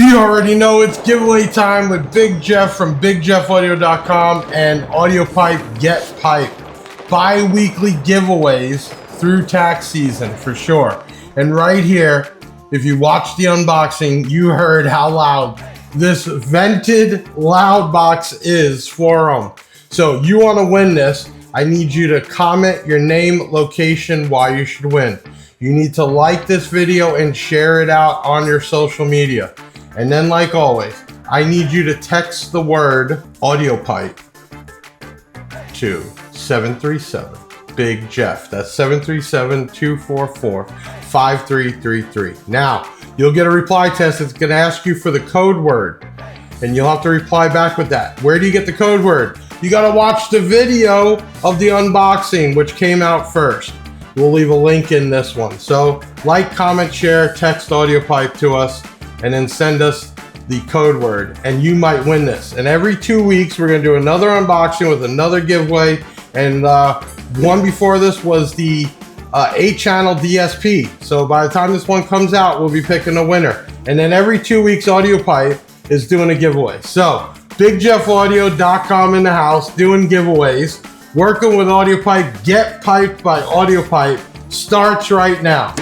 You already know it's giveaway time with Big Jeff from BigJeffAudio.com and Audiopipe Get Pipe. Bi-weekly giveaways through tax season for sure. And right here, if you watched the unboxing, you heard how loud this vented loud box is for them. So you want to win this, I need you to comment your name, location, why you should win. You need to like this video and share it out on your social media. And then, like always, I need you to text the word Audiopipe to 737 Big Jeff. That's 737-244-5333. Now, you'll get a reply test. It's going to ask you for the code word, and you'll have to reply back with that. Where do you get the code word? You got to watch the video of the unboxing, which came out first. We'll leave a link in this one. So, like, comment, share, text Audiopipe to us, and then send us the code word, and you might win this. And every 2 weeks, we're going to do another unboxing with another giveaway. And one before this was the 8-channel DSP. So by the time this one comes out, we'll be picking a winner. And then every 2 weeks, Audiopipe is doing a giveaway. So BigJeffAudio.com in the house, doing giveaways, working with Audiopipe. Get Piped by Audiopipe starts right now.